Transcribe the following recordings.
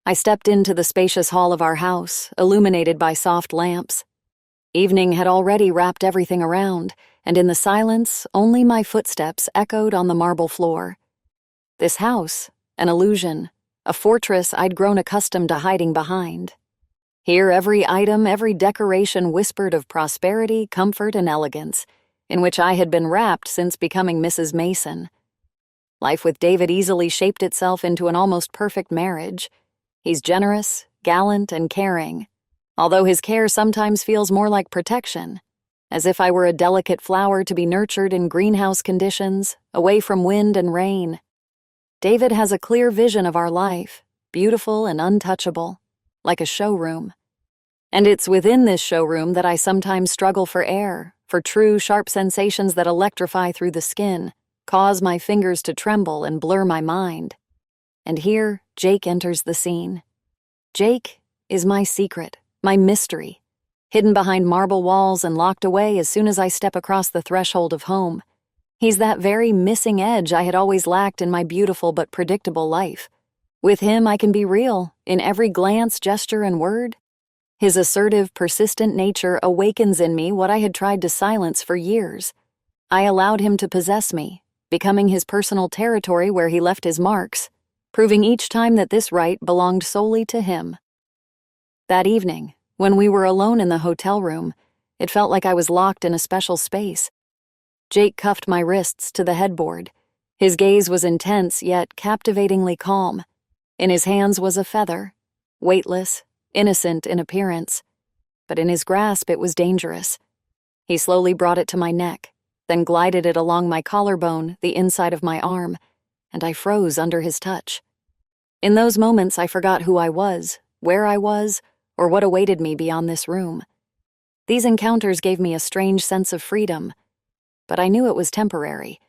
I stepped into the spacious hall of our house, illuminated by soft lamps. Evening had already wrapped everything around, and in the silence, only my footsteps echoed on the marble floor. This house, an illusion, a fortress I'd grown accustomed to hiding behind. Here every item, every decoration whispered of prosperity, comfort, and elegance, in which I had been wrapped since becoming Mrs. Mason. Life with David easily shaped itself into an almost perfect marriage. He's generous, gallant, and caring, although his care sometimes feels more like protection, as if I were a delicate flower to be nurtured in greenhouse conditions, away from wind and rain. David has a clear vision of our life, beautiful and untouchable, like a showroom. And it's within this showroom that I sometimes struggle for air, for true, sharp sensations that electrify through the skin, cause my fingers to tremble and blur my mind. And here, Jake enters the scene. Jake is my secret, my mystery, hidden behind marble walls and locked away as soon as I step across the threshold of home. He's that very missing edge I had always lacked in my beautiful but predictable life. With him, I can be real, in every glance, gesture, and word. His assertive, persistent nature awakens in me what I had tried to silence for years. I allowed him to possess me, becoming his personal territory where he left his marks, proving each time that this right belonged solely to him. That evening, when we were alone in the hotel room, it felt like I was locked in a special space. Jake cuffed my wrists to the headboard. His gaze was intense yet captivatingly calm. In his hands was a feather, weightless, innocent in appearance, but in his grasp it was dangerous. He slowly brought it to my neck, then glided it along my collarbone, the inside of my arm, and I froze under his touch. In those moments I forgot who I was, where I was, or what awaited me beyond this room. These encounters gave me a strange sense of freedom, but I knew it was temporary.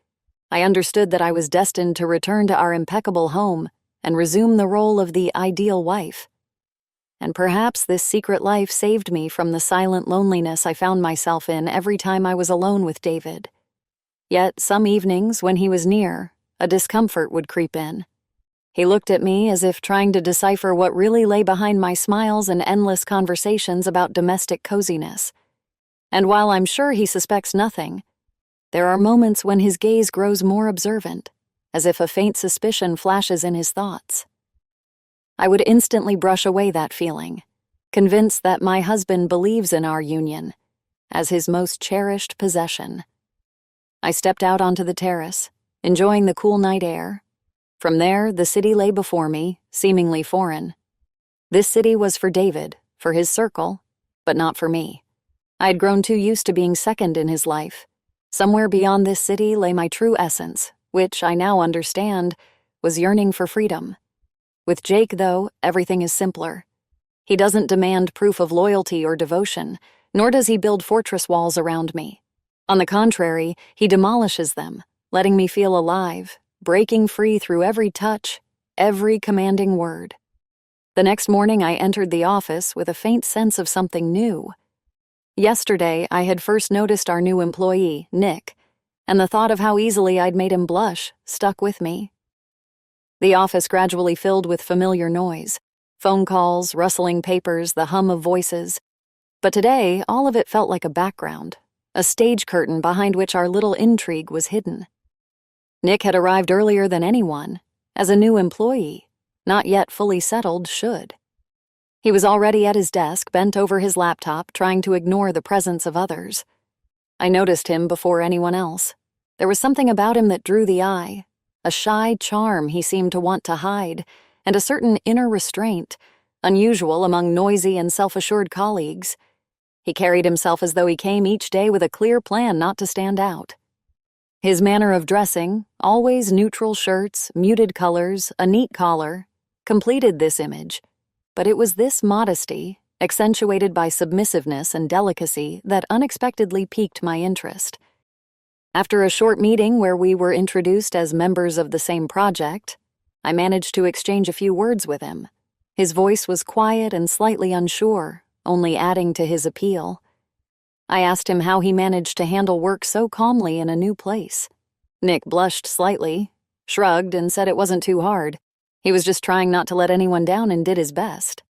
I understood that I was destined to return to our impeccable home and resume the role of the ideal wife. And perhaps this secret life saved me from the silent loneliness I found myself in every time I was alone with David. Yet some evenings, when he was near, a discomfort would creep in. He looked at me as if trying to decipher what really lay behind my smiles and endless conversations about domestic coziness. And while I'm sure he suspects nothing, there are moments when his gaze grows more observant, as if a faint suspicion flashes in his thoughts. I would instantly brush away that feeling, convinced that my husband believes in our union as his most cherished possession. I stepped out onto the terrace, enjoying the cool night air. From there, the city lay before me, seemingly foreign. This city was for David, for his circle, but not for me. I had grown too used to being second in his life. Somewhere beyond this city lay my true essence, which I now understand was yearning for freedom. With Jake, though, everything is simpler. He doesn't demand proof of loyalty or devotion, nor does he build fortress walls around me. On the contrary, he demolishes them, letting me feel alive, breaking free through every touch, every commanding word. The next morning I entered the office with a faint sense of something new. Yesterday, I had first noticed our new employee, Nick, and the thought of how easily I'd made him blush stuck with me. The office gradually filled with familiar noise, phone calls, rustling papers, the hum of voices. But today, all of it felt like a background, a stage curtain behind which our little intrigue was hidden. Nick had arrived earlier than anyone, as a new employee, not yet fully settled, should. He was already at his desk, bent over his laptop, trying to ignore the presence of others. I noticed him before anyone else. There was something about him that drew the eye, a shy charm he seemed to want to hide, and a certain inner restraint, unusual among noisy and self-assured colleagues. He carried himself as though he came each day with a clear plan not to stand out. His manner of dressing, always neutral shirts, muted colors, a neat collar, completed this image. But it was this modesty, accentuated by submissiveness and delicacy, that unexpectedly piqued my interest. After a short meeting where we were introduced as members of the same project, I managed to exchange a few words with him. His voice was quiet and slightly unsure, only adding to his appeal. I asked him how he managed to handle work so calmly in a new place. Nick blushed slightly, shrugged, and said it wasn't too hard. He was just trying not to let anyone down and did his best.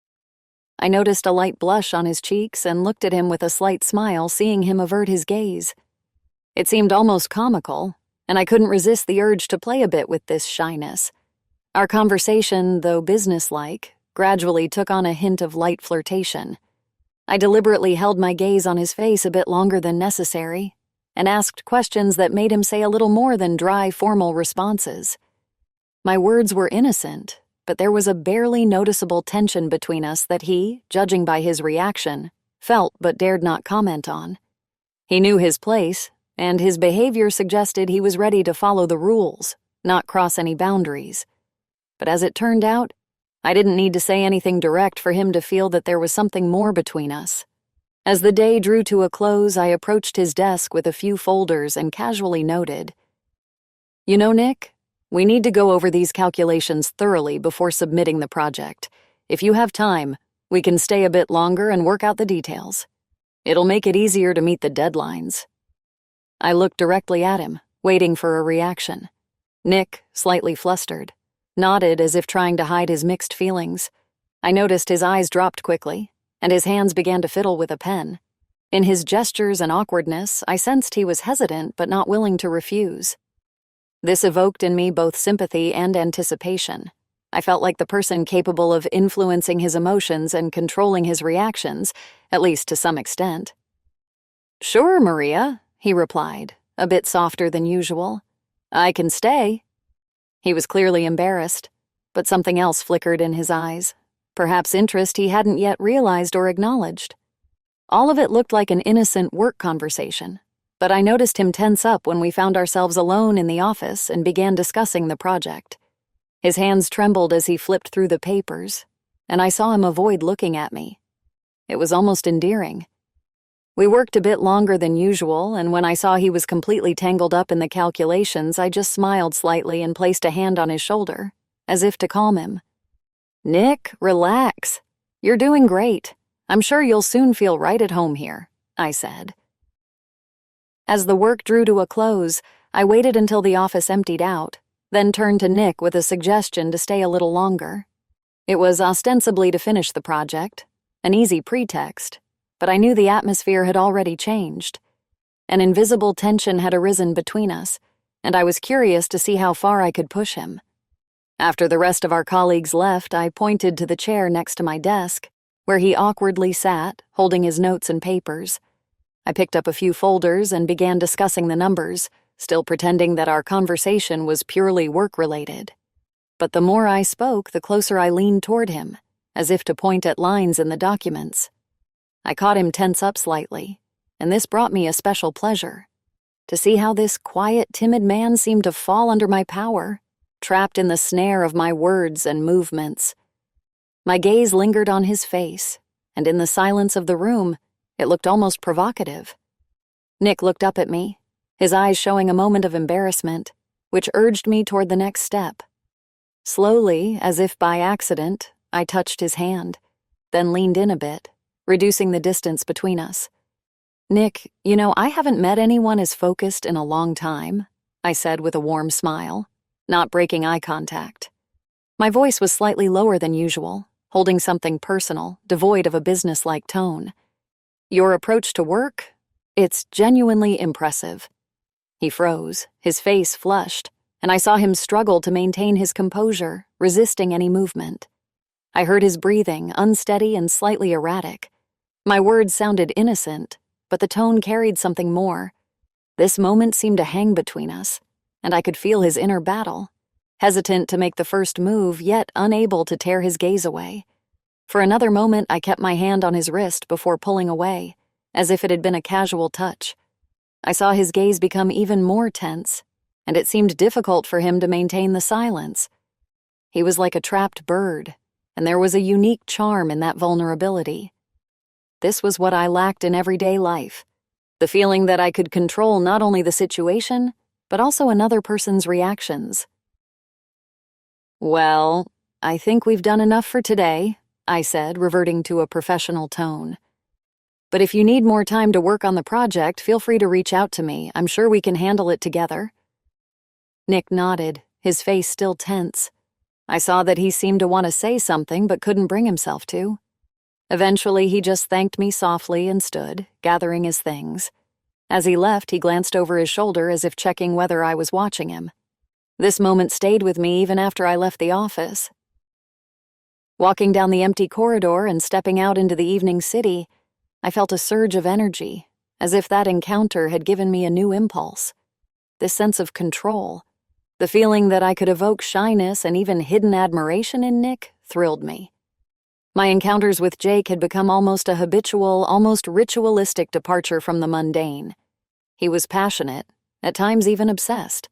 I noticed a light blush on his cheeks and looked at him with a slight smile, seeing him avert his gaze. It seemed almost comical, and I couldn't resist the urge to play a bit with this shyness. Our conversation, though businesslike, gradually took on a hint of light flirtation. I deliberately held my gaze on his face a bit longer than necessary, and asked questions that made him say a little more than dry, formal responses. My words were innocent, but there was a barely noticeable tension between us that he, judging by his reaction, felt but dared not comment on. He knew his place, and his behavior suggested he was ready to follow the rules, not cross any boundaries. But as it turned out, I didn't need to say anything direct for him to feel that there was something more between us. As the day drew to a close, I approached his desk with a few folders and casually noted, "You know, Nick, we need to go over these calculations thoroughly before submitting the project. If you have time, we can stay a bit longer and work out the details. It'll make it easier to meet the deadlines." I looked directly at him, waiting for a reaction. Nick, slightly flustered, nodded as if trying to hide his mixed feelings. I noticed his eyes dropped quickly, and his hands began to fiddle with a pen. In his gestures and awkwardness, I sensed he was hesitant but not willing to refuse. This evoked in me both sympathy and anticipation. I felt like the person capable of influencing his emotions and controlling his reactions, at least to some extent. "Sure, Maria," he replied, a bit softer than usual. "I can stay." He was clearly embarrassed, but something else flickered in his eyes, perhaps interest he hadn't yet realized or acknowledged. All of it looked like an innocent work conversation, but I noticed him tense up when we found ourselves alone in the office and began discussing the project. His hands trembled as he flipped through the papers, and I saw him avoid looking at me. It was almost endearing. We worked a bit longer than usual, and when I saw he was completely tangled up in the calculations, I just smiled slightly and placed a hand on his shoulder, as if to calm him. "Nick, relax. You're doing great. I'm sure you'll soon feel right at home here," I said. As the work drew to a close, I waited until the office emptied out, then turned to Nick with a suggestion to stay a little longer. It was ostensibly to finish the project, an easy pretext, but I knew the atmosphere had already changed. An invisible tension had arisen between us, and I was curious to see how far I could push him. After the rest of our colleagues left, I pointed to the chair next to my desk, where he awkwardly sat, holding his notes and papers. I picked up a few folders and began discussing the numbers, still pretending that our conversation was purely work-related. But the more I spoke, the closer I leaned toward him, as if to point at lines in the documents. I caught him tense up slightly, and this brought me a special pleasure. To see how this quiet, timid man seemed to fall under my power, trapped in the snare of my words and movements. My gaze lingered on his face, and in the silence of the room, it looked almost provocative. Nick looked up at me, his eyes showing a moment of embarrassment, which urged me toward the next step. Slowly, as if by accident, I touched his hand, then leaned in a bit, reducing the distance between us. "Nick, you know, I haven't met anyone as focused in a long time," I said with a warm smile, not breaking eye contact. My voice was slightly lower than usual, holding something personal, devoid of a business-like tone. "Your approach to work? It's genuinely impressive." He froze, his face flushed, and I saw him struggle to maintain his composure, resisting any movement. I heard his breathing, unsteady and slightly erratic. My words sounded innocent, but the tone carried something more. This moment seemed to hang between us, and I could feel his inner battle, hesitant to make the first move, yet unable to tear his gaze away. For another moment, I kept my hand on his wrist before pulling away, as if it had been a casual touch. I saw his gaze become even more tense, and it seemed difficult for him to maintain the silence. He was like a trapped bird, and there was a unique charm in that vulnerability. This was what I lacked in everyday life, the feeling that I could control not only the situation, but also another person's reactions. "Well, I think we've done enough for today," I said, reverting to a professional tone. "But if you need more time to work on the project, feel free to reach out to me. I'm sure we can handle it together." Nick nodded, his face still tense. I saw that he seemed to want to say something but couldn't bring himself to. Eventually, he just thanked me softly and stood, gathering his things. As he left, he glanced over his shoulder as if checking whether I was watching him. This moment stayed with me even after I left the office. Walking down the empty corridor and stepping out into the evening city, I felt a surge of energy, as if that encounter had given me a new impulse. This sense of control, the feeling that I could evoke shyness and even hidden admiration in Nick, thrilled me. My encounters with Jake had become almost a habitual, almost ritualistic departure from the mundane. He was passionate, at times even obsessed.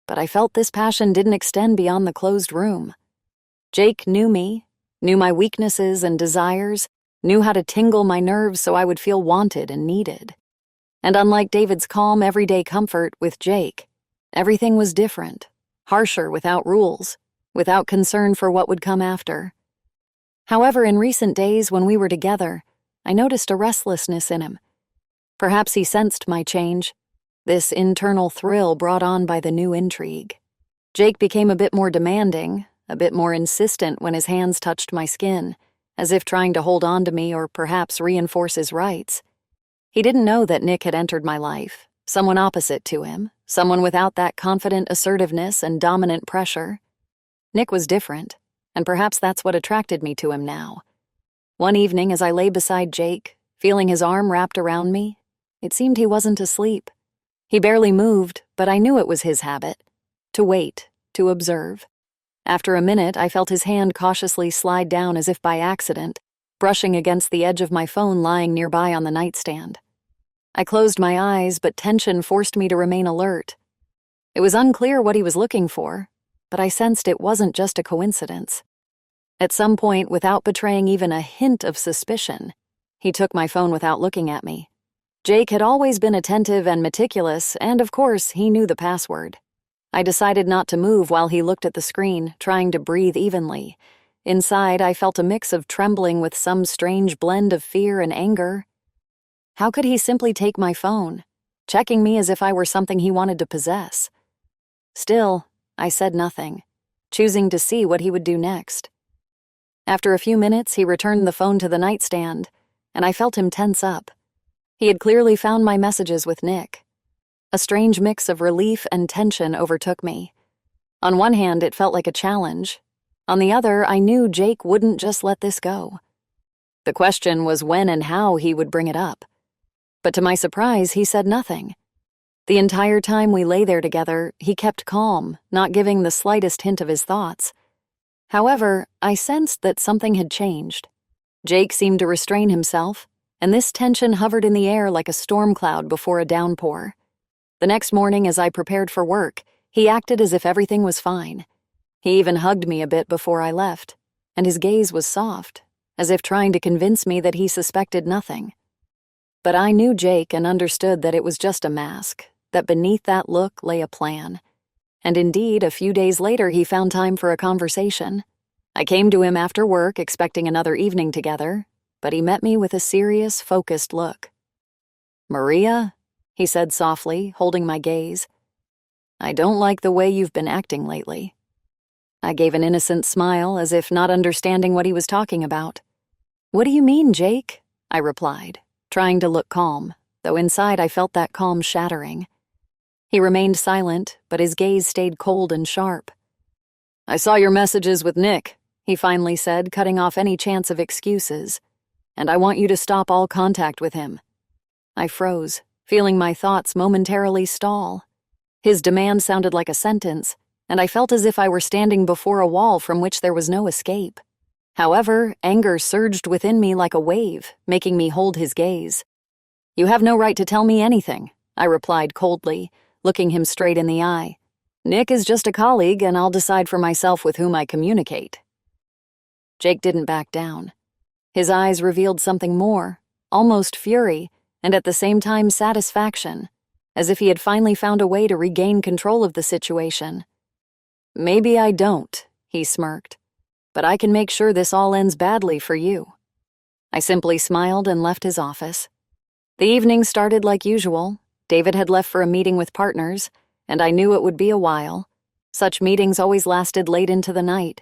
But I felt this passion didn't extend beyond the closed room. Jake knew me, knew my weaknesses and desires, knew how to tingle my nerves so I would feel wanted and needed. And unlike David's calm, everyday comfort with Jake, everything was different, harsher without rules, without concern for what would come after. However, in recent days when we were together, I noticed a restlessness in him. Perhaps he sensed my change, this internal thrill brought on by the new intrigue. Jake became a bit more demanding, a bit more insistent when his hands touched my skin, as if trying to hold on to me or perhaps reinforce his rights. He didn't know that Nick had entered my life, someone opposite to him, someone without that confident assertiveness and dominant pressure. Nick was different, and perhaps that's what attracted me to him now. One evening, as I lay beside Jake, feeling his arm wrapped around me, it seemed he wasn't asleep. He barely moved, but I knew it was his habit, to wait, to observe. After a minute, I felt his hand cautiously slide down as if by accident, brushing against the edge of my phone lying nearby on the nightstand. I closed my eyes, but tension forced me to remain alert. It was unclear what he was looking for, but I sensed it wasn't just a coincidence. At some point, without betraying even a hint of suspicion, he took my phone without looking at me. Jake had always been attentive and meticulous, and of course, he knew the password. I decided not to move while he looked at the screen, trying to breathe evenly. Inside, I felt a mix of trembling with some strange blend of fear and anger. How could he simply take my phone, checking me as if I were something he wanted to possess? Still, I said nothing, choosing to see what he would do next. After a few minutes, he returned the phone to the nightstand, and I felt him tense up. He had clearly found my messages with Nick. A strange mix of relief and tension overtook me. On one hand, it felt like a challenge. On the other, I knew Jake wouldn't just let this go. The question was when and how he would bring it up. But to my surprise, he said nothing. The entire time we lay there together, he kept calm, not giving the slightest hint of his thoughts. However, I sensed that something had changed. Jake seemed to restrain himself, and this tension hovered in the air like a storm cloud before a downpour. The next morning, as I prepared for work, he acted as if everything was fine. He even hugged me a bit before I left, and his gaze was soft, as if trying to convince me that he suspected nothing. But I knew Jake and understood that it was just a mask, that beneath that look lay a plan. And indeed, a few days later, he found time for a conversation. I came to him after work, expecting another evening together, but he met me with a serious, focused look. "Maria," he said softly, holding my gaze, "I don't like the way you've been acting lately." I gave an innocent smile, as if not understanding what he was talking about. "What do you mean, Jake?" I replied, trying to look calm, though inside I felt that calm shattering. He remained silent, but his gaze stayed cold and sharp. "I saw your messages with Nick," he finally said, cutting off any chance of excuses, "and I want you to stop all contact with him." I froze, feeling my thoughts momentarily stall. His demand sounded like a sentence, and I felt as if I were standing before a wall from which there was no escape. However, anger surged within me like a wave, making me hold his gaze. "You have no right to tell me anything," I replied coldly, looking him straight in the eye. "Nick is just a colleague, and I'll decide for myself with whom I communicate." Jake didn't back down. His eyes revealed something more, almost fury, and at the same time satisfaction, as if he had finally found a way to regain control of the situation. "Maybe I don't," he smirked, "but I can make sure this all ends badly for you." I simply smiled and left his office. The evening started like usual. David had left for a meeting with partners, and I knew it would be a while. Such meetings always lasted late into the night,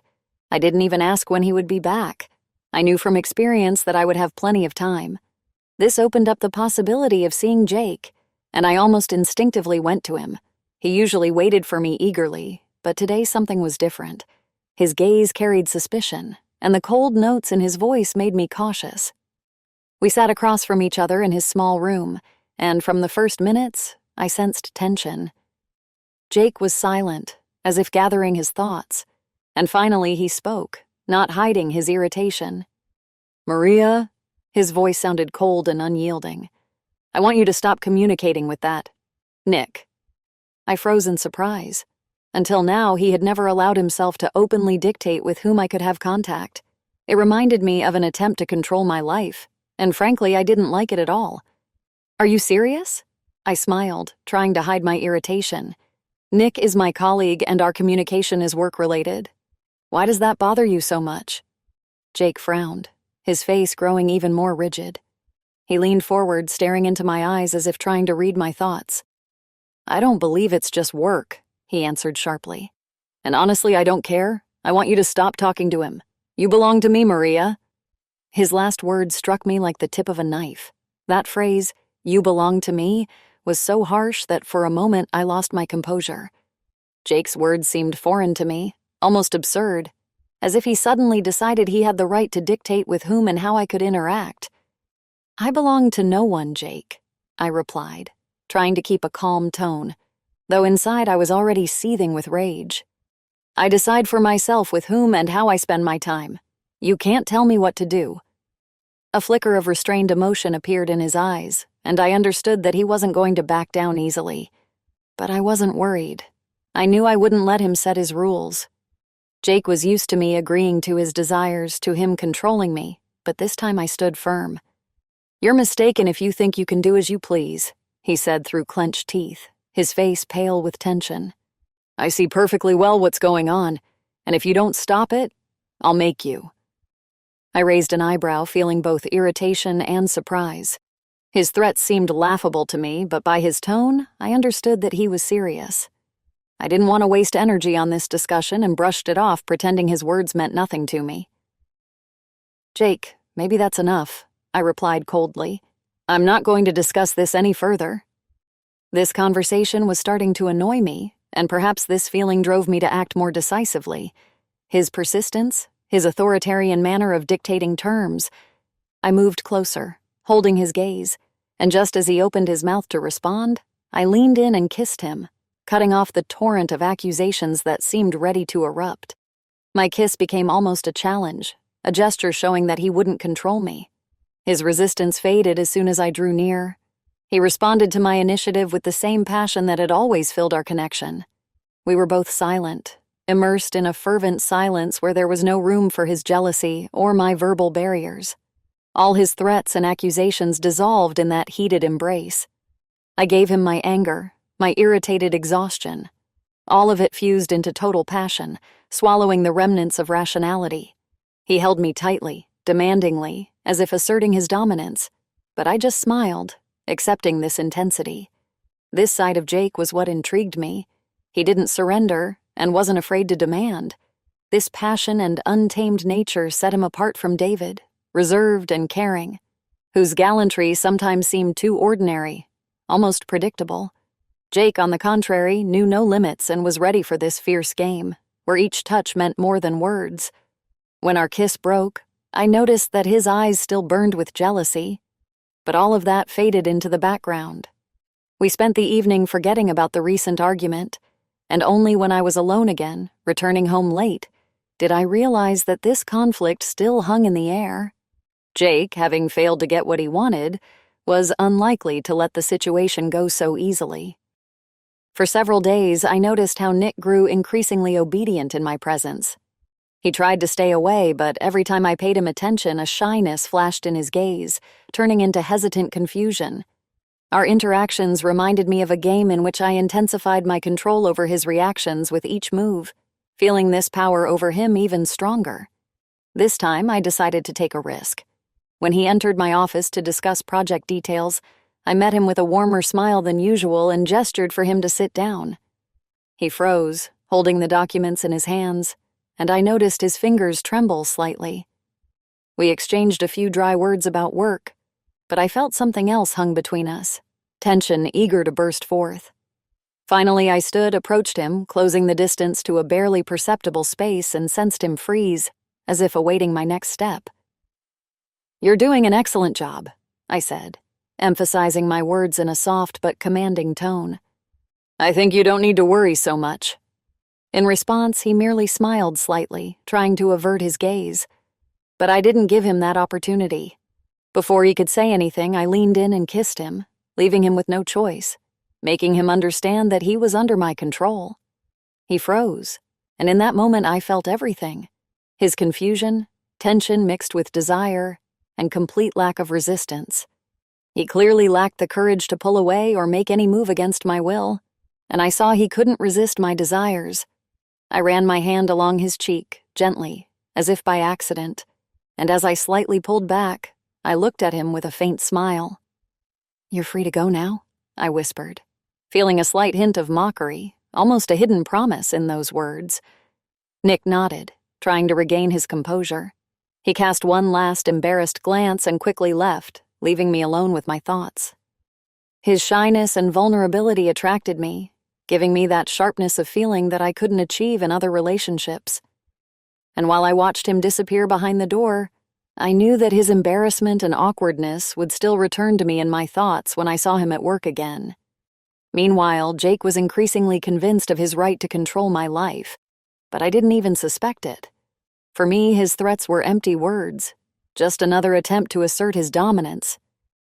I didn't even ask when he would be back. I knew from experience that I would have plenty of time. This opened up the possibility of seeing Jake, and I almost instinctively went to him. He usually waited for me eagerly, but today something was different. His gaze carried suspicion, and the cold notes in his voice made me cautious. We sat across from each other in his small room, and from the first minutes, I sensed tension. Jake was silent, as if gathering his thoughts, and finally he spoke, not hiding his irritation. "Maria," his voice sounded cold and unyielding. "I want you to stop communicating with that Nick." I froze in surprise. Until now, he had never allowed himself to openly dictate with whom I could have contact. It reminded me of an attempt to control my life, and frankly, I didn't like it at all. "Are you serious?" I smiled, trying to hide my irritation. "Nick is my colleague and our communication is work-related. Why does that bother you so much?" Jake frowned, his face growing even more rigid. He leaned forward, staring into my eyes as if trying to read my thoughts. "I don't believe it's just work," he answered sharply. "And honestly, I don't care. I want you to stop talking to him. You belong to me, Maria." His last words struck me like the tip of a knife. That phrase, "you belong to me," was so harsh that for a moment I lost my composure. Jake's words seemed foreign to me, almost absurd, as if he suddenly decided he had the right to dictate with whom and how I could interact. "I belong to no one, Jake," I replied, trying to keep a calm tone, though inside I was already seething with rage. "I decide for myself with whom and how I spend my time. You can't tell me what to do." A flicker of restrained emotion appeared in his eyes, and I understood that he wasn't going to back down easily. But I wasn't worried. I knew I wouldn't let him set his rules. Jake was used to me agreeing to his desires, to him controlling me, but this time I stood firm. "You're mistaken if you think you can do as you please," he said through clenched teeth, his face pale with tension. "I see perfectly well what's going on, and if you don't stop it, I'll make you." I raised an eyebrow, feeling both irritation and surprise. His threats seemed laughable to me, but by his tone, I understood that he was serious. I didn't want to waste energy on this discussion and brushed it off, pretending his words meant nothing to me. "Jake, maybe that's enough," I replied coldly. "I'm not going to discuss this any further." This conversation was starting to annoy me, and perhaps this feeling drove me to act more decisively. His persistence, his authoritarian manner of dictating terms. I moved closer, holding his gaze, and just as he opened his mouth to respond, I leaned in and kissed him, cutting off the torrent of accusations that seemed ready to erupt. My kiss became almost a challenge, a gesture showing that he wouldn't control me. His resistance faded as soon as I drew near. He responded to my initiative with the same passion that had always filled our connection. We were both silent, immersed in a fervent silence where there was no room for his jealousy or my verbal barriers. All his threats and accusations dissolved in that heated embrace. I gave him my anger, my irritated exhaustion. All of it fused into total passion, swallowing the remnants of rationality. He held me tightly, demandingly, as if asserting his dominance, but I just smiled, accepting this intensity. This side of Jake was what intrigued me. He didn't surrender and wasn't afraid to demand. This passion and untamed nature set him apart from David, reserved and caring, whose gallantry sometimes seemed too ordinary, almost predictable. Jake, on the contrary, knew no limits and was ready for this fierce game, where each touch meant more than words. When our kiss broke, I noticed that his eyes still burned with jealousy, but all of that faded into the background. We spent the evening forgetting about the recent argument, and only when I was alone again, returning home late, did I realize that this conflict still hung in the air. Jake, having failed to get what he wanted, was unlikely to let the situation go so easily. For several days, I noticed how Nick grew increasingly obedient in my presence. He tried to stay away, but every time I paid him attention, a shyness flashed in his gaze, turning into hesitant confusion. Our interactions reminded me of a game in which I intensified my control over his reactions with each move, feeling this power over him even stronger. This time, I decided to take a risk. When he entered my office to discuss project details, I met him with a warmer smile than usual and gestured for him to sit down. He froze, holding the documents in his hands. and I noticed his fingers tremble slightly. We exchanged a few dry words about work, but I felt something else hung between us, tension eager to burst forth. Finally, I stood, approached him, closing the distance to a barely perceptible space, and sensed him freeze, as if awaiting my next step. "You're doing an excellent job," I said, emphasizing my words in a soft but commanding tone. "I think you don't need to worry so much." In response, he merely smiled slightly, trying to avert his gaze. But I didn't give him that opportunity. Before he could say anything, I leaned in and kissed him, leaving him with no choice, making him understand that he was under my control. He froze, and in that moment I felt everything. His confusion, tension mixed with desire, and complete lack of resistance. He clearly lacked the courage to pull away or make any move against my will, and I saw he couldn't resist my desires. I ran my hand along his cheek, gently, as if by accident, and as I slightly pulled back, I looked at him with a faint smile. "You're free to go now," I whispered, feeling a slight hint of mockery, almost a hidden promise in those words. Nick nodded, trying to regain his composure. He cast one last embarrassed glance and quickly left, leaving me alone with my thoughts. His shyness and vulnerability attracted me, giving me that sharpness of feeling that I couldn't achieve in other relationships. And while I watched him disappear behind the door, I knew that his embarrassment and awkwardness would still return to me in my thoughts when I saw him at work again. Meanwhile, Jake was increasingly convinced of his right to control my life, but I didn't even suspect it. For me, his threats were empty words, just another attempt to assert his dominance.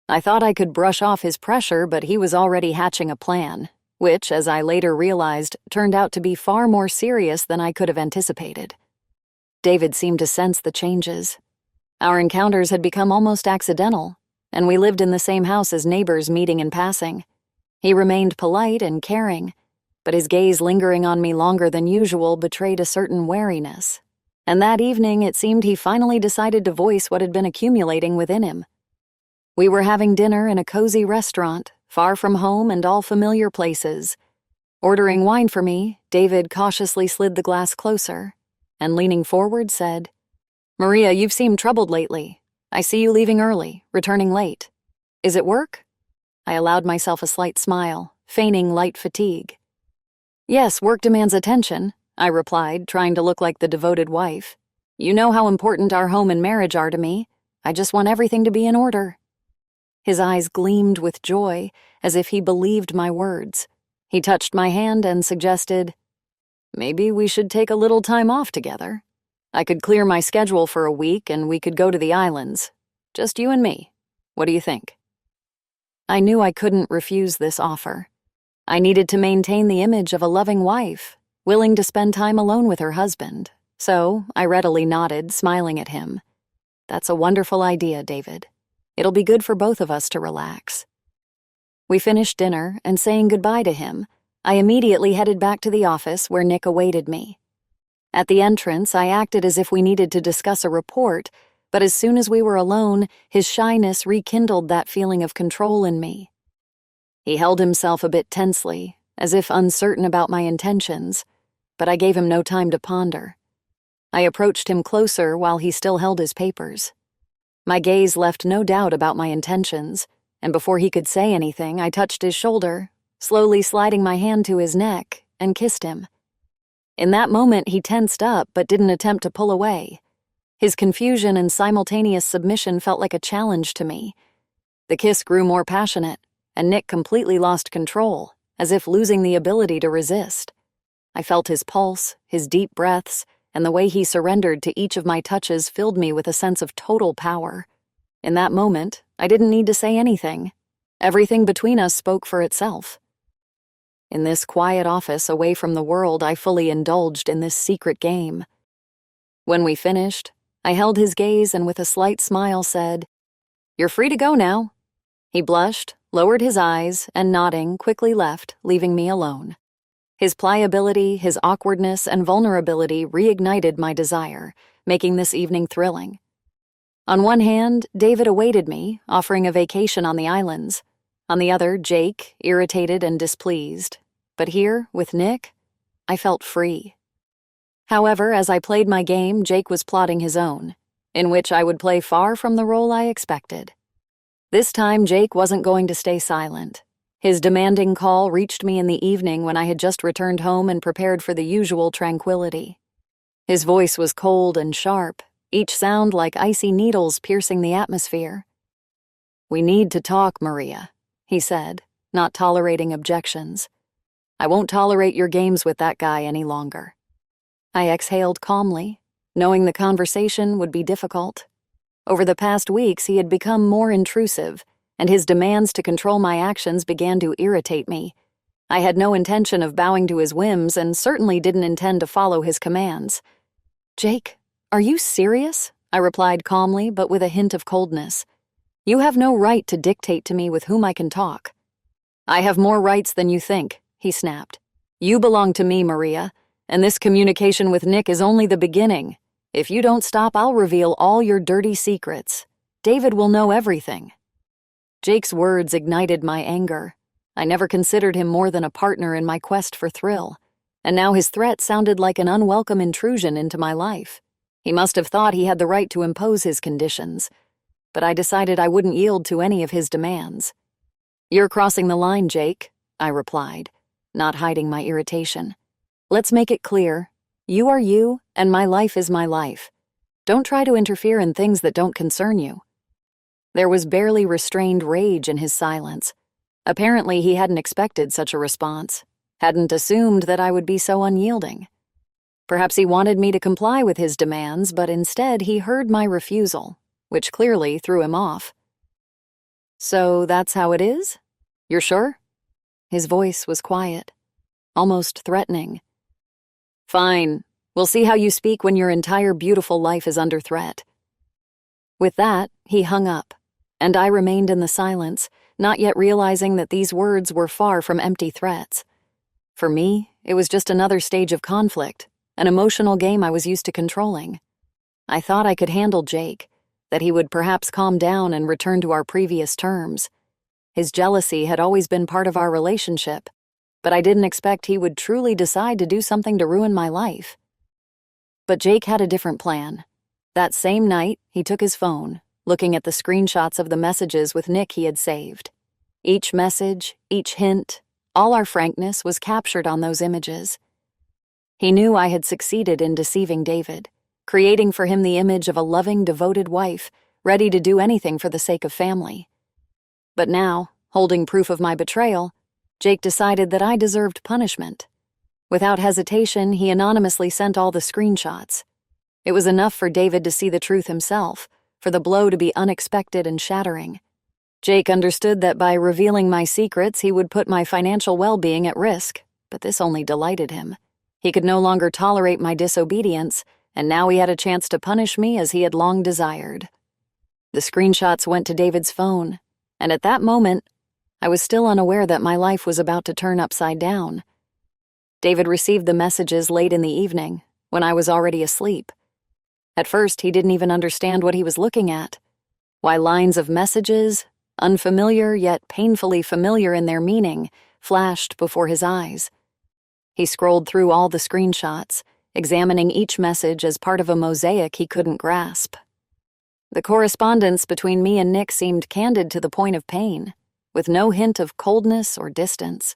I thought I could brush off his pressure, but he was already hatching a plan, which, as I later realized, turned out to be far more serious than I could have anticipated. David seemed to sense the changes. Our encounters had become almost accidental, and we lived in the same house as neighbors meeting in passing. He remained polite and caring, but his gaze lingering on me longer than usual betrayed a certain wariness. And that evening, it seemed he finally decided to voice what had been accumulating within him. We were having dinner in a cozy restaurant, far from home and all familiar places. Ordering wine for me, David cautiously slid the glass closer, and leaning forward said, "Maria, you've seemed troubled lately. I see you leaving early, returning late. Is it work?" I allowed myself a slight smile, feigning light fatigue. "Yes, work demands attention," I replied, trying to look like the devoted wife. "You know how important our home and marriage are to me. I just want everything to be in order." His eyes gleamed with joy, as if he believed my words. He touched my hand and suggested, "Maybe we should take a little time off together. I could clear my schedule for a week and we could go to the islands. Just you and me. What do you think?" I knew I couldn't refuse this offer. I needed to maintain the image of a loving wife, willing to spend time alone with her husband, so I readily nodded, smiling at him. "That's a wonderful idea, David. It'll be good for both of us to relax." We finished dinner, and saying goodbye to him, I immediately headed back to the office where Nick awaited me. At the entrance, I acted as if we needed to discuss a report, but as soon as we were alone, his shyness rekindled that feeling of control in me. He held himself a bit tensely, as if uncertain about my intentions, but I gave him no time to ponder. I approached him closer while he still held his papers. My gaze left no doubt about my intentions, and before he could say anything, I touched his shoulder, slowly sliding my hand to his neck, and kissed him. In that moment, he tensed up but didn't attempt to pull away. His confusion and simultaneous submission felt like a challenge to me. The kiss grew more passionate, and Nick completely lost control, as if losing the ability to resist. I felt his pulse, his deep breaths, and the way he surrendered to each of my touches filled me with a sense of total power. In that moment, I didn't need to say anything. Everything between us spoke for itself. In this quiet office away from the world, I fully indulged in this secret game. When we finished, I held his gaze and with a slight smile said, "You're free to go now." He blushed, lowered his eyes, and nodding, quickly left, leaving me alone. His pliability, his awkwardness, and vulnerability reignited my desire, making this evening thrilling. On one hand, David awaited me, offering a vacation on the islands. On the other, Jake, irritated and displeased. But here, with Nick, I felt free. However, as I played my game, Jake was plotting his own, in which I would play far from the role I expected. This time, Jake wasn't going to stay silent. His demanding call reached me in the evening when I had just returned home and prepared for the usual tranquility. His voice was cold and sharp, each sound like icy needles piercing the atmosphere. "We need to talk, Maria," he said, not tolerating objections. "I won't tolerate your games with that guy any longer." I exhaled calmly, knowing the conversation would be difficult. Over the past weeks, he had become more intrusive, and his demands to control my actions began to irritate me. I had no intention of bowing to his whims and certainly didn't intend to follow his commands. "Jake, are you serious?" I replied calmly, but with a hint of coldness. "You have no right to dictate to me with whom I can talk." "I have more rights than you think," he snapped. "You belong to me, Maria, and this communication with Nick is only the beginning. If you don't stop, I'll reveal all your dirty secrets. David will know everything." Jake's words ignited my anger. I never considered him more than a partner in my quest for thrill, and now his threat sounded like an unwelcome intrusion into my life. He must have thought he had the right to impose his conditions, but I decided I wouldn't yield to any of his demands. "You're crossing the line, Jake," I replied, not hiding my irritation. "Let's make it clear. You are you, and my life is my life. Don't try to interfere in things that don't concern you." There was barely restrained rage in his silence. Apparently, he hadn't expected such a response, hadn't assumed that I would be so unyielding. Perhaps he wanted me to comply with his demands, but instead he heard my refusal, which clearly threw him off. "So that's how it is? You're sure?" His voice was quiet, almost threatening. "Fine. We'll see how you speak when your entire beautiful life is under threat." With that, he hung up, and I remained in the silence, not yet realizing that these words were far from empty threats. For me, it was just another stage of conflict, an emotional game I was used to controlling. I thought I could handle Jake, that he would perhaps calm down and return to our previous terms. His jealousy had always been part of our relationship, but I didn't expect he would truly decide to do something to ruin my life. But Jake had a different plan. That same night, he took his phone, looking at the screenshots of the messages with Nick he had saved. Each message, each hint, all our frankness was captured on those images. He knew I had succeeded in deceiving David, creating for him the image of a loving, devoted wife, ready to do anything for the sake of family. But now, holding proof of my betrayal, Jake decided that I deserved punishment. Without hesitation, he anonymously sent all the screenshots. It was enough for David to see the truth himself, for the blow to be unexpected and shattering. Jake understood that by revealing my secrets, he would put my financial well-being at risk, but this only delighted him. He could no longer tolerate my disobedience, and now he had a chance to punish me as he had long desired. The screenshots went to David's phone, and at that moment, I was still unaware that my life was about to turn upside down. David received the messages late in the evening, when I was already asleep. At first, he didn't even understand what he was looking at. Why lines of messages, unfamiliar yet painfully familiar in their meaning, flashed before his eyes. He scrolled through all the screenshots, examining each message as part of a mosaic he couldn't grasp. The correspondence between me and Nick seemed candid to the point of pain, with no hint of coldness or distance.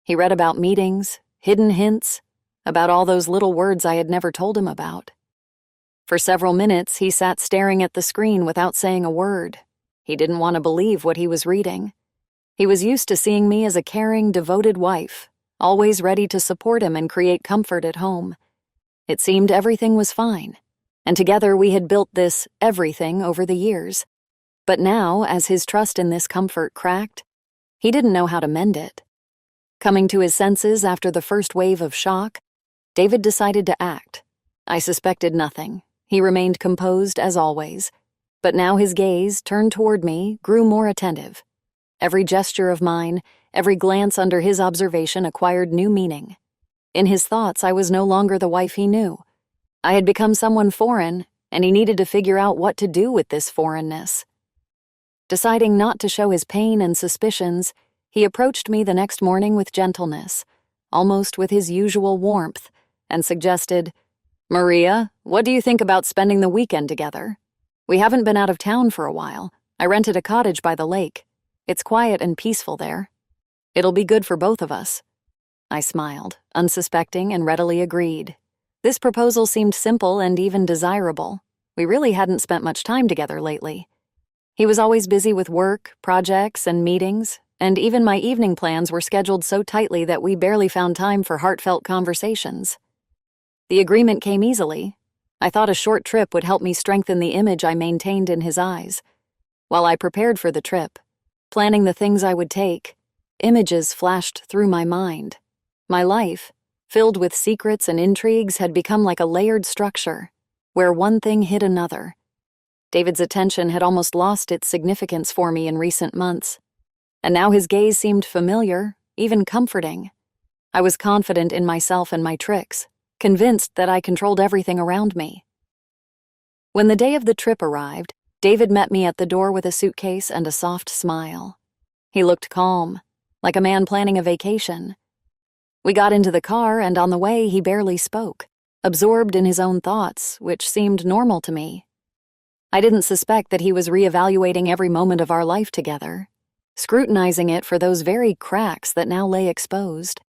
He read about meetings, hidden hints, about all those little words I had never told him about. For several minutes, he sat staring at the screen without saying a word. He didn't want to believe what he was reading. He was used to seeing me as a caring, devoted wife, always ready to support him and create comfort at home. It seemed everything was fine, and together we had built this everything over the years. But now, as his trust in this comfort cracked, he didn't know how to mend it. Coming to his senses after the first wave of shock, David decided to act. I suspected nothing. He remained composed as always, but now his gaze, turned toward me, grew more attentive. Every gesture of mine, every glance under his observation acquired new meaning. In his thoughts, I was no longer the wife he knew. I had become someone foreign, and he needed to figure out what to do with this foreignness. Deciding not to show his pain and suspicions, he approached me the next morning with gentleness, almost with his usual warmth, and suggested, "Maria, what do you think about spending the weekend together? We haven't been out of town for a while. I rented a cottage by the lake. It's quiet and peaceful there. It'll be good for both of us." I smiled, unsuspecting, and readily agreed. This proposal seemed simple and even desirable. We really hadn't spent much time together lately. He was always busy with work, projects, and meetings, and even my evening plans were scheduled so tightly that we barely found time for heartfelt conversations. The agreement came easily. I thought a short trip would help me strengthen the image I maintained in his eyes. While I prepared for the trip, planning the things I would take, images flashed through my mind. My life, filled with secrets and intrigues, had become like a layered structure, where one thing hid another. David's attention had almost lost its significance for me in recent months, and now his gaze seemed familiar, even comforting. I was confident in myself and my tricks, convinced that I controlled everything around me. When the day of the trip arrived, David met me at the door with a suitcase and a soft smile. He looked calm, like a man planning a vacation. We got into the car, and on the way he barely spoke, absorbed in his own thoughts, which seemed normal to me. I didn't suspect that he was reevaluating every moment of our life together, scrutinizing it for those very cracks that now lay exposed.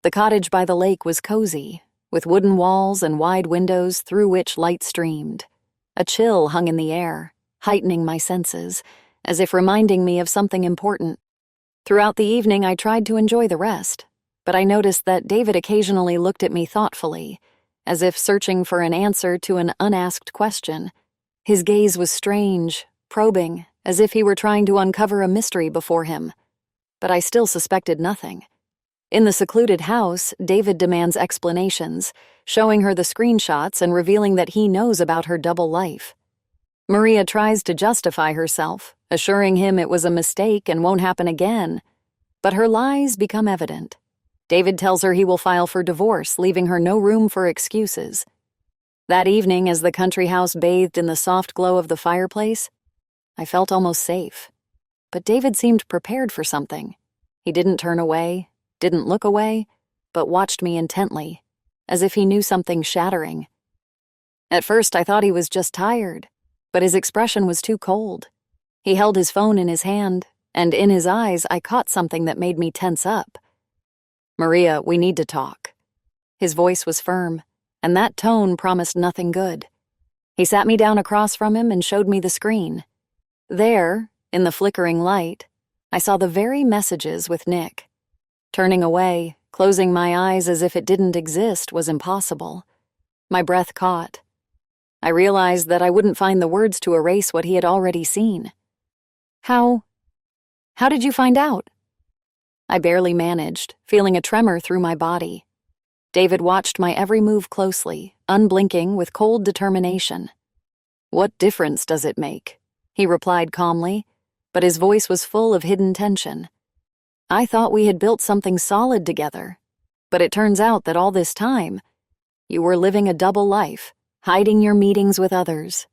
The cottage by the lake was cozy, with wooden walls and wide windows through which light streamed. A chill hung in the air, heightening my senses, as if reminding me of something important. Throughout the evening, I tried to enjoy the rest, but I noticed that David occasionally looked at me thoughtfully, as if searching for an answer to an unasked question. His gaze was strange, probing, as if he were trying to uncover a mystery before him. But I still suspected nothing. In the secluded house, David demands explanations, showing her the screenshots and revealing that he knows about her double life. Maria tries to justify herself, assuring him it was a mistake and won't happen again. But her lies become evident. David tells her he will file for divorce, leaving her no room for excuses. That evening, as the country house bathed in the soft glow of the fireplace, I felt almost safe. But David seemed prepared for something. He didn't turn away, didn't look away, but watched me intently, as if he knew something shattering. At first, I thought he was just tired, but his expression was too cold. He held his phone in his hand, and in his eyes, I caught something that made me tense up. "Maria, we need to talk." His voice was firm, and that tone promised nothing good. He sat me down across from him and showed me the screen. There, in the flickering light, I saw the very messages with Nick. Turning away, closing my eyes as if it didn't exist, was impossible. My breath caught. I realized that I wouldn't find the words to erase what he had already seen. How did you find out?" I barely managed, feeling a tremor through my body. David watched my every move closely, unblinking with cold determination. "What difference does it make?" he replied calmly, but his voice was full of hidden tension. "I thought we had built something solid together, but it turns out that all this time, you were living a double life, hiding your meetings with others.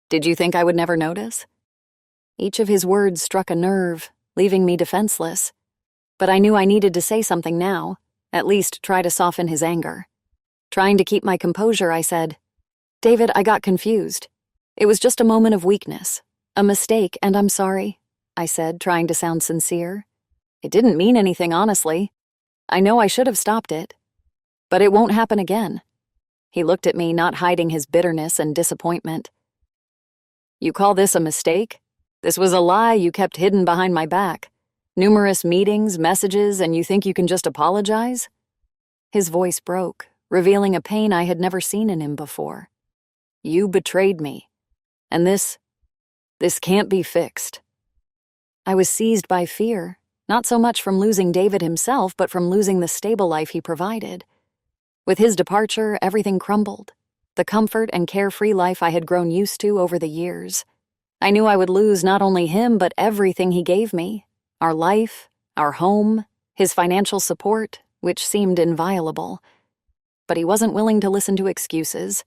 Did you think I would never notice?" Each of his words struck a nerve, leaving me defenseless. But I knew I needed to say something now, at least try to soften his anger. Trying to keep my composure, I said, "David, I got confused. It was just a moment of weakness, a mistake, and I'm sorry," I said, trying to sound sincere. "It didn't mean anything, honestly. I know I should have stopped it. But it won't happen again." He looked at me, not hiding his bitterness and disappointment. "You call this a mistake? This was a lie you kept hidden behind my back. Numerous meetings, messages, and you think you can just apologize?" His voice broke, revealing a pain I had never seen in him before. "You betrayed me. And this can't be fixed." I was seized by fear, not so much from losing David himself, but from losing the stable life he provided. With his departure, everything crumbled. The comfort and carefree life I had grown used to over the years. I knew I would lose not only him, but everything he gave me. Our life, our home, his financial support, which seemed inviolable. But he wasn't willing to listen to excuses.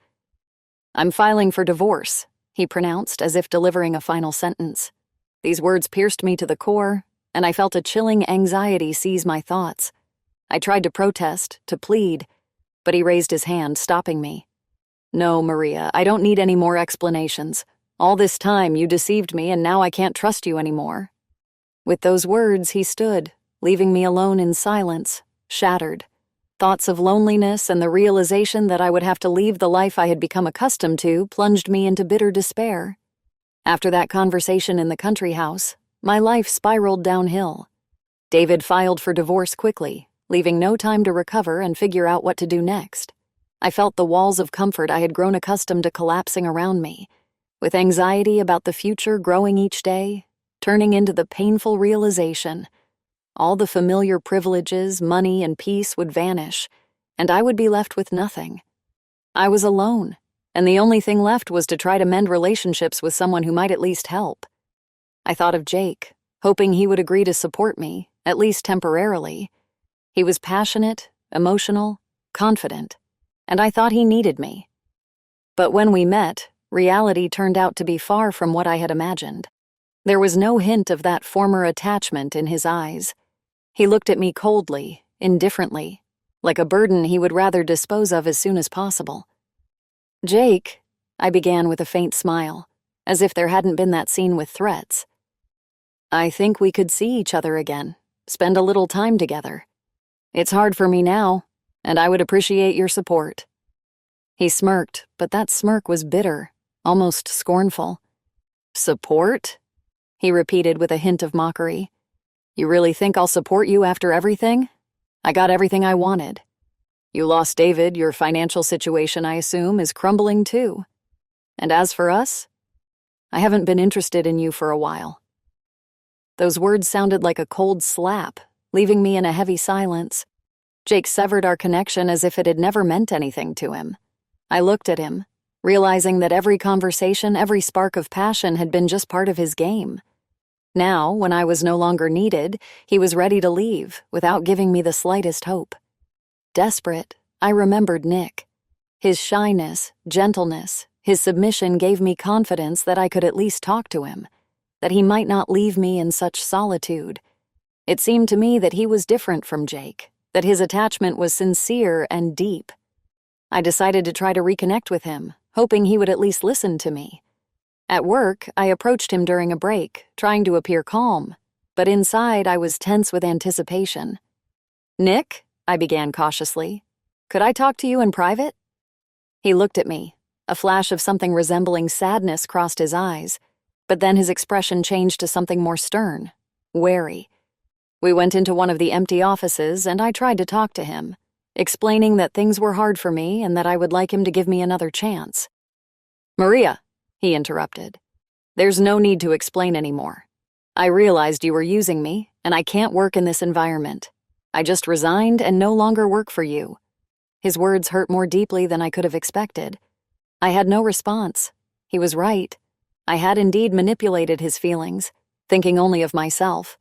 "I'm filing for divorce," he pronounced, as if delivering a final sentence. These words pierced me to the core, and I felt a chilling anxiety seize my thoughts. I tried to protest, to plead, but he raised his hand, stopping me. No, Maria, I don't need any more explanations. All this time you deceived me and now I can't trust you anymore. With those words, he stood, leaving me alone in silence, shattered. Thoughts of loneliness and the realization that I would have to leave the life I had become accustomed to plunged me into bitter despair. After that conversation in the country house, my life spiraled downhill. David filed for divorce quickly, leaving no time to recover and figure out what to do next. I felt the walls of comfort I had grown accustomed to collapsing around me, with anxiety about the future growing each day, turning into the painful realization all the familiar privileges, money, and peace would vanish, and I would be left with nothing. I was alone, and the only thing left was to try to mend relationships with someone who might at least help. I thought of Jake, hoping he would agree to support me, at least temporarily. He was passionate, emotional, confident, and I thought he needed me. But when we met, reality turned out to be far from what I had imagined. There was no hint of that former attachment in his eyes. He looked at me coldly, indifferently, like a burden he would rather dispose of as soon as possible. Jake, I began with a faint smile, as if there hadn't been that scene with threats. I think we could see each other again, spend a little time together. It's hard for me now, and I would appreciate your support. He smirked, but that smirk was bitter, almost scornful. Support? He repeated with a hint of mockery. You really think I'll support you after everything? I got everything I wanted. You lost David, your financial situation, I assume, is crumbling too. And as for us, I haven't been interested in you for a while. Those words sounded like a cold slap, leaving me in a heavy silence. Jake severed our connection as if it had never meant anything to him. I looked at him, realizing that every conversation, every spark of passion had been just part of his game. Now, when I was no longer needed, he was ready to leave, without giving me the slightest hope. Desperate, I remembered Nick. His shyness, gentleness, his submission gave me confidence that I could at least talk to him, that he might not leave me in such solitude. It seemed to me that he was different from Jake, that his attachment was sincere and deep. I decided to try to reconnect with him, hoping he would at least listen to me. At work, I approached him during a break, trying to appear calm, but inside I was tense with anticipation. Nick, I began cautiously, could I talk to you in private? He looked at me. A flash of something resembling sadness crossed his eyes, but then his expression changed to something more stern, wary. We went into one of the empty offices and I tried to talk to him, explaining that things were hard for me and that I would like him to give me another chance. Maria, he interrupted. There's no need to explain anymore. I realized you were using me, and I can't work in this environment. I just resigned and no longer work for you. His words hurt more deeply than I could have expected. I had no response. He was right. I had indeed manipulated his feelings, thinking only of myself.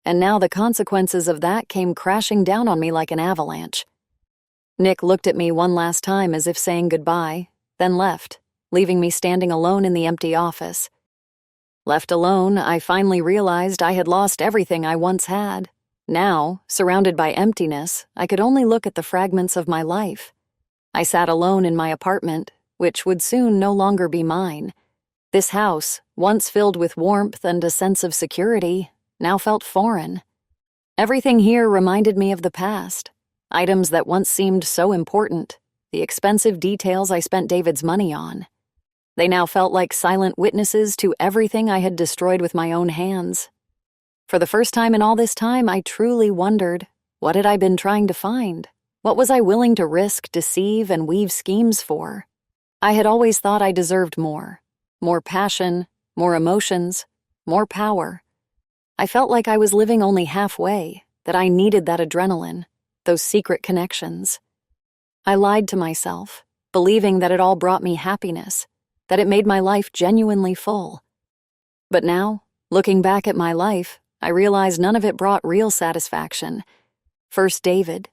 And now the consequences of that came crashing down on me like an avalanche. Nick looked at me one last time as if saying goodbye, then left, leaving me standing alone in the empty office. Left alone, I finally realized I had lost everything I once had. Now, surrounded by emptiness, I could only look at the fragments of my life. I sat alone in my apartment, which would soon no longer be mine. This house, once filled with warmth and a sense of security, now felt foreign. Everything here reminded me of the past, items that once seemed so important, the expensive details I spent David's money on. They now felt like silent witnesses to everything I had destroyed with my own hands. For the first time in all this time, I truly wondered, what had I been trying to find? What was I willing to risk, deceive, and weave schemes for? I had always thought I deserved more. More passion, more emotions, more power. I felt like I was living only halfway, that I needed that adrenaline, those secret connections. I lied to myself, believing that it all brought me happiness, that it made my life genuinely full. But now, looking back at my life, I realized none of it brought real satisfaction. First, David.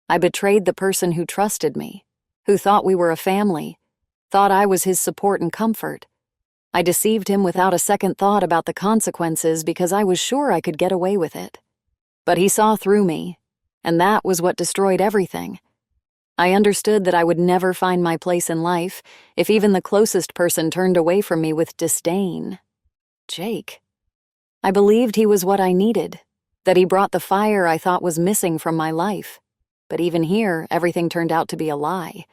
I betrayed the person who trusted me, who thought we were a family, thought I was his support and comfort. I deceived him without a second thought about the consequences because I was sure I could get away with it. But he saw through me, and that was what destroyed everything. I understood that I would never find my place in life if even the closest person turned away from me with disdain. Jake. I believed he was what I needed, that he brought the fire I thought was missing from my life. But even here, everything turned out to be a lie.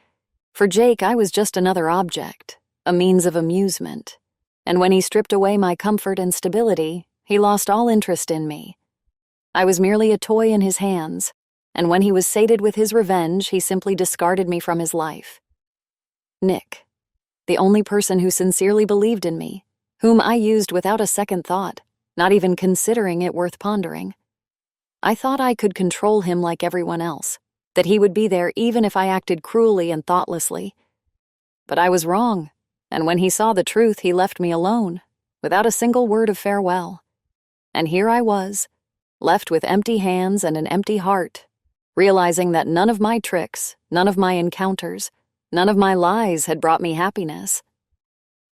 For Jake, I was just another object, a means of amusement. And when he stripped away my comfort and stability, he lost all interest in me. I was merely a toy in his hands, and when he was sated with his revenge, he simply discarded me from his life. Nick, the only person who sincerely believed in me, whom I used without a second thought, not even considering it worth pondering. I thought I could control him like everyone else, that he would be there even if I acted cruelly and thoughtlessly. But I was wrong, and when he saw the truth, he left me alone, without a single word of farewell. And here I was, left with empty hands and an empty heart, realizing that none of my tricks, none of my encounters, none of my lies had brought me happiness.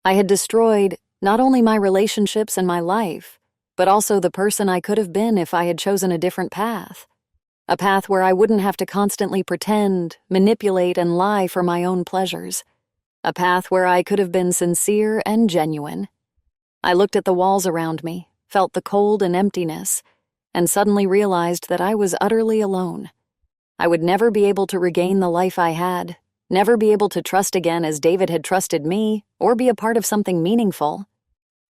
I had destroyed not only my relationships and my life, but also the person I could have been if I had chosen a different path. A path where I wouldn't have to constantly pretend, manipulate, and lie for my own pleasures. A path where I could have been sincere and genuine. I looked at the walls around me, felt the cold and emptiness, and suddenly realized that I was utterly alone. I would never be able to regain the life I had, never be able to trust again as David had trusted me, or be a part of something meaningful.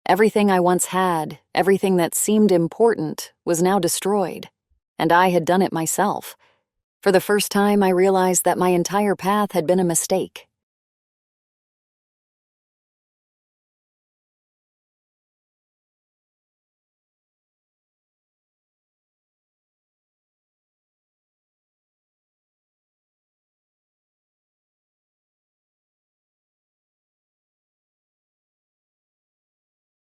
Everything I once had, everything that seemed important, was now destroyed, and I had done it myself. For the first time, I realized that my entire path had been a mistake,